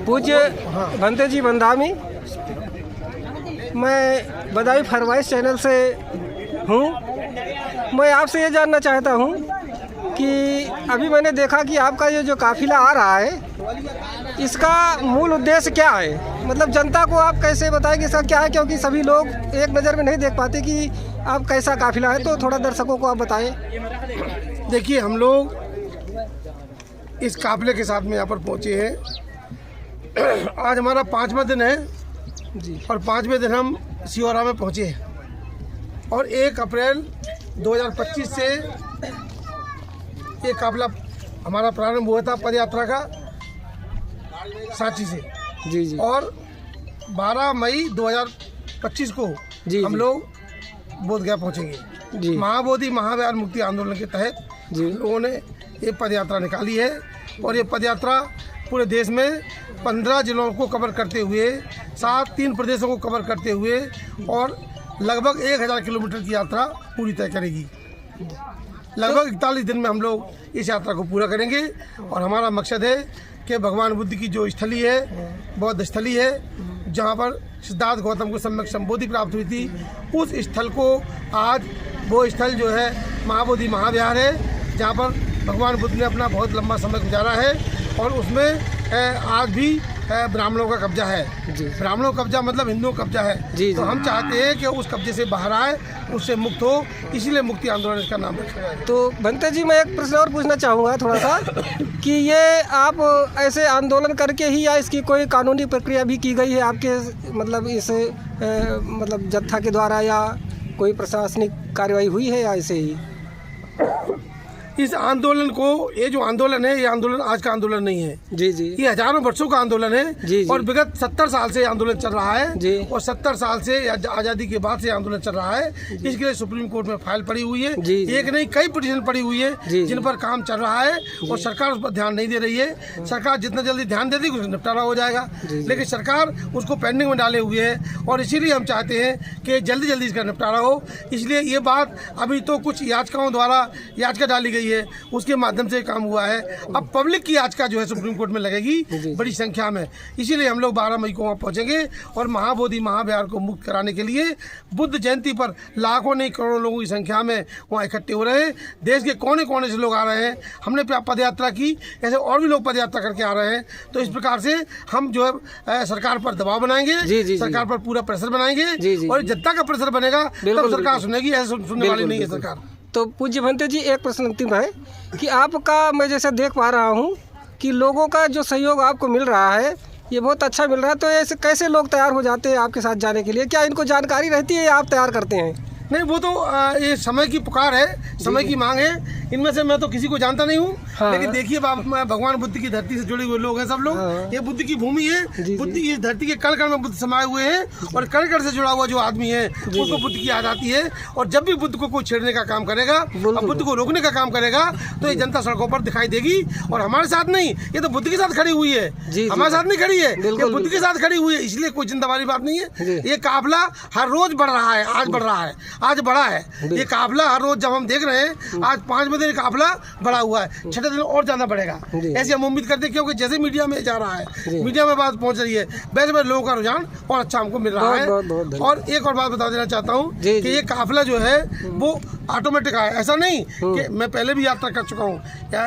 पूज्य भंते जी बंदामी, मैं बदायूं फरमाइश चैनल से हूँ। मैं आपसे ये जानना चाहता हूँ कि अभी मैंने देखा कि आपका ये जो काफ़िला आ रहा है, इसका मूल उद्देश्य क्या है? मतलब जनता को आप कैसे बताएंगे इसका क्या है, क्योंकि सभी लोग एक नज़र में नहीं देख पाते कि आप कैसा काफ़िला है, तो थोड़ा दर्शकों को आप बताएं। देखिए, हम लोग इस काफ़िले के साथ में यहाँ पर पहुँचे हैं। आज हमारा 5वां दिन है जी, और 5वें दिन हम सिहोरा में पहुँचे हैं और 1 अप्रैल 2025 से ये काफ़िला हमारा प्रारंभ हुआ था पद यात्रा का सांची से जी जी, और 12 मई 2025 को जी हम जी, लोग बोधगया पहुँचेंगे। जी महाबोधि महाविहार मुक्ति आंदोलन के तहत जी, लोगों ने ये पद यात्रा निकाली है और ये पद यात्रा पूरे देश में 15 जिलों को कवर करते हुए 3 प्रदेशों को कवर करते हुए और लगभग 1000 किलोमीटर की यात्रा पूरी तय करेगी। लगभग 41 दिन में हम लोग इस यात्रा को पूरा करेंगे और हमारा मकसद है कि भगवान बुद्ध की जो स्थली है, बौद्ध स्थली है, जहाँ पर सिद्धार्थ गौतम को सम्यक संबोधि प्राप्त हुई थी, उस स्थल को आज वो स्थल जो है महाबोधि महाविहार है, जहाँ पर भगवान बुद्ध ने अपना बहुत लंबा समय गुजारा है और उसमें आज भी ब्राह्मणों का कब्जा है। जी, ब्राह्मणों का कब्जा मतलब हिंदुओं का कब्जा है। जी, तो जी। हम चाहते हैं कि उस कब्जे से बाहर आए, उससे मुक्त हो, इसीलिए मुक्ति आंदोलन इसका नाम रखा गया है। तो भंते जी, मैं एक प्रश्न और पूछना चाहूँगा थोड़ा सा कि ये आप ऐसे आंदोलन करके ही या इसकी कोई कानूनी प्रक्रिया भी की गई है आपके मतलब इस मतलब जत्था के द्वारा, या कोई प्रशासनिक कार्रवाई हुई है, या ऐसे ही? इस आंदोलन को, ये जो आंदोलन है, ये आंदोलन आज का आंदोलन नहीं है। जी जी, ये हजारों वर्षों का आंदोलन है। जी, जी। और विगत 70 साल से आंदोलन चल रहा है जी। और 70 साल से आज़ादी के बाद से आंदोलन चल रहा है। इसके लिए सुप्रीम कोर्ट में फाइल पड़ी हुई है। जी, जी। एक नहीं, कई पिटीशन पड़ी हुई है जी, जिन पर काम चल रहा है और सरकार उस पर ध्यान नहीं दे रही है। सरकार जितना जल्दी ध्यान देती है उसका निपटारा हो जाएगा, लेकिन सरकार उसको पेंडिंग में डाले हुए है और इसीलिए हम चाहते हैं कि जल्दी जल्दी इसका निपटारा हो। इसलिए ये बात अभी तो कुछ याचिकाओं द्वारा याचिका डाली गई है, उसके माध्यम से काम हुआ है। अब पब्लिक की याचिका जो है सुप्रीम कोर्ट में लगेगी बड़ी संख्या में, इसीलिए हम लोग 12 मई को वहाँ पहुँचेंगे और महाबोधि महाविहार को मुक्त कराने के लिए बुद्ध जयंती पर लाखों नहीं करोड़ों लोगों की संख्या में वहाँ इकट्ठे हो रहे हैं। देश के कोने कोने से लोग आ रहे हैं। हमने पद यात्रा की, ऐसे और भी लोग पद यात्रा करके आ रहे हैं। तो इस प्रकार से हम जो है सरकार पर दबाव बनाएंगे, सरकार पर पूरा प्रेशर बनाएंगे और जनता का प्रेशर बनेगा तब सरकार सुनेगी, ऐसे सुनने वाली नहीं है सरकार। तो पूज्य भंते जी, एक प्रश्न अंतिम है कि आपका, मैं जैसे देख पा रहा हूँ कि लोगों का जो सहयोग आपको मिल रहा है ये बहुत अच्छा मिल रहा है, तो ऐसे कैसे लोग तैयार हो जाते हैं आपके साथ जाने के लिए? क्या इनको जानकारी रहती है या आप तैयार करते हैं? नहीं, वो तो ये समय की पुकार है, समय की मांग है। इनमें से मैं तो किसी को जानता नहीं हूँ। हाँ। लेकिन देखिए, भगवान बुद्ध की धरती से जुड़े हुए लोग हैं सब लोग। हाँ। ये बुद्ध की भूमि है। जी, बुद्ध की इस धरती के कण कण में बुद्ध समाये हुए हैं और कण कण से जुड़ा हुआ जो आदमी है उसको बुद्ध की याद आती है। और जब भी बुद्ध को कोई छेड़ने का काम करेगा और बुद्ध को रोकने का काम करेगा तो ये जनता सड़कों पर दिखाई देगी। और हमारे साथ नहीं, ये तो बुद्ध के साथ खड़ी हुई है, हमारे साथ नहीं खड़ी है, ये बुद्ध के साथ खड़ी हुई है। इसलिए कोई चिंता वाली बात नहीं है। ये काफिला हर रोज बढ़ रहा है, आज बढ़ रहा है, आज बढ़ा है ये काफिला। हर रोज जब हम देख रहे हैं, आज 5वें दिन काफिला बढ़ा हुआ है, 6ठे दिन और ज्यादा बढ़ेगा, ऐसे हम उम्मीद करते हैं। क्योंकि जैसे मीडिया में जा रहा है, मीडिया में बात पहुंच रही है, वैसे वैसे लोगों का रुझान और अच्छा हमको मिल रहा है। और एक और बात बता देना चाहता हूँ कि ये काफिला जो है वो ऑटोमेटिक है, ऐसा नहीं कि मैं पहले भी यात्रा कर चुका हूँ,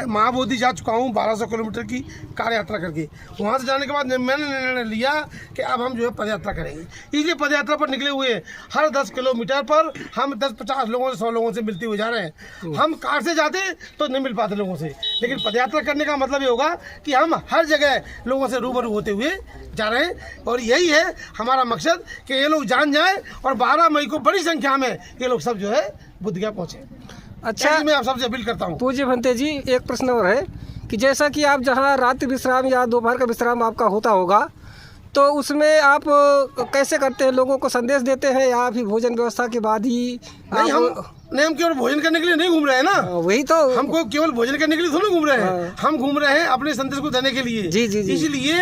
महाबोधि जा चुका हूँ 1200 किलोमीटर की कार यात्रा करके। वहाँ से जाने के बाद मैंने निर्णय लिया कि अब हम जो है पद यात्रा करेंगे। इसलिए पद यात्रा पर निकले हुए हर 10 किलोमीटर पर हम 10-50 लोगों से 100 लोगों से मिलते हुए जा रहे हैं। हम कार से जाते तो नहीं मिल पाते लोगों से, लेकिन पदयात्रा करने का मतलब ये होगा कि हम हर जगह लोगों से रूबरू होते हुए जा रहे हैं। और यही है हमारा मकसद कि ये लोग जान जाएं और 12 मई को बड़ी संख्या में ये लोग सब जो है बुद्धगया पहुंचे। अच्छा, मैं आप सबसे अपील करता हूँ। पूज्य भंते जी, एक प्रश्न और है कि जैसा कि आप जहाँ रात्रि विश्राम या दोपहर का विश्राम आपका होता होगा, तो उसमें आप कैसे करते हैं? लोगों को संदेश देते हैं या फिर भोजन व्यवस्था के बाद ही? नहीं, नहीं, हम केवल भोजन करने के लिए नहीं घूम रहे हैं ना। वही तो हमको केवल भोजन करने के लिए थोड़ी घूम रहे हैं, हम घूम रहे हैं अपने संदेश को देने के लिए। जी जी जी। इसलिए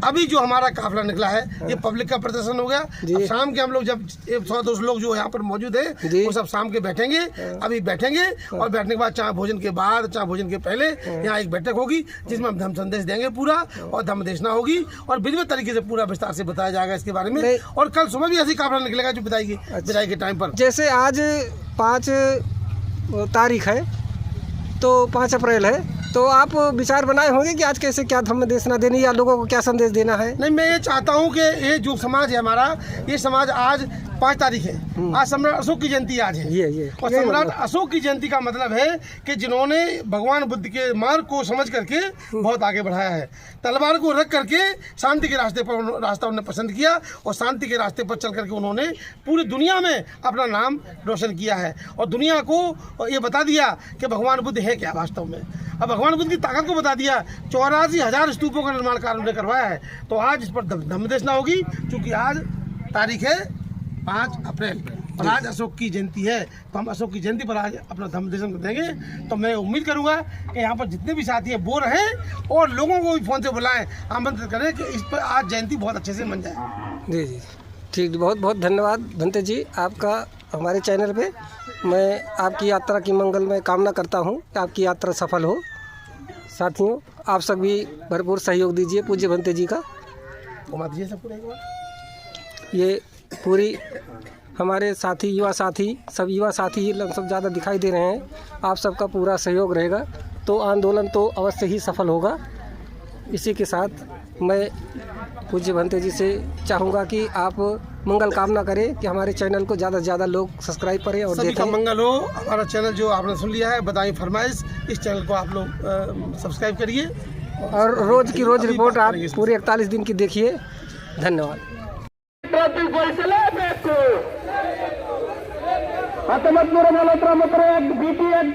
अभी जो हमारा काफिला निकला है ये पब्लिक का प्रदर्शन हो गया। अब शाम के हम लोग जब 100-200 लोग जो यहाँ पर मौजूद है वो सब शाम के बैठेंगे, अभी बैठेंगे और बैठने के बाद चाहे भोजन के बाद चाहे भोजन के पहले यहाँ एक बैठक होगी जिसमें हम धम्म संदेश देंगे पूरा, और धम्म देशना होगी और विधिवत तरीके से पूरा विस्तार से बताया जाएगा इसके बारे में। और कल सुबह भी ऐसी काफिला निकलेगा जो विदाई के टाइम पर। जैसे आज 5 तारीख है तो 5 अप्रैल है, तो आप विचार बनाए होंगे कि आज कैसे क्या धम्म देशना देनी या लोगों को क्या संदेश देना है? नहीं, मैं ये चाहता हूँ कि ये जो समाज है हमारा, ये समाज आज 5 तारीख है, आज सम्राट अशोक की जयंती आज है। ये और सम्राट अशोक की जयंती का मतलब है कि जिन्होंने भगवान बुद्ध के मार्ग को समझ करके बहुत आगे बढ़ाया है, तलवार को रख करके शांति के रास्ते पर रास्ता उन्होंने पसंद किया और शांति के रास्ते पर चल करके उन्होंने पूरी दुनिया में अपना नाम रोशन किया है और दुनिया को ये बता दिया कि भगवान बुद्ध है क्या वास्तव में। अब भगवान बुद्ध की ताकत को बता दिया। 84,000 स्तूपों का निर्माण कार्य उन्होंने करवाया है, तो आज इस पर धम्म देशना होगी क्योंकि आज तारीख है 5 अप्रैल और आज अशोक की जयंती है, तो हम अशोक की जयंती पर आज अपना धम्म देशन देंगे। तो मैं उम्मीद करूंगा कि यहाँ पर जितने भी साथी हैं वो रहें और लोगों को भी फ़ोन से बुलाएं, आमंत्रित करें कि इस पर आज जयंती बहुत अच्छे से मन जाए। जी जी ठीक, बहुत बहुत धन्यवाद भंते जी आपका हमारे चैनल पे। मैं आपकी यात्रा की मंगलमय कामना करता हूँ कि आपकी यात्रा सफल हो। साथियों, आप सब भी भरपूर सहयोग दीजिए पूज्य भंते जी का। घुमा दीजिए सब पूरा एक बार। ये पूरी हमारे साथी युवा साथी सब ज़्यादा दिखाई दे रहे हैं। आप सबका पूरा सहयोग रहेगा तो आंदोलन तो अवश्य ही सफल होगा। इसी के साथ मैं पूज्य भंते जी से चाहूँगा कि आप मंगल कामना करें कि हमारे चैनल को ज़्यादा से ज़्यादा लोग सब्सक्राइब करें और सभी का देखें। मंगल हो। हमारा चैनल जो आपने सुन लिया है बताई फरमाइश, इस चैनल को आप लोग सब्सक्राइब करिए और रोज़ की रोज़ रिपोर्ट आप पूरे 41 दिन की देखिए। धन्यवाद। BTS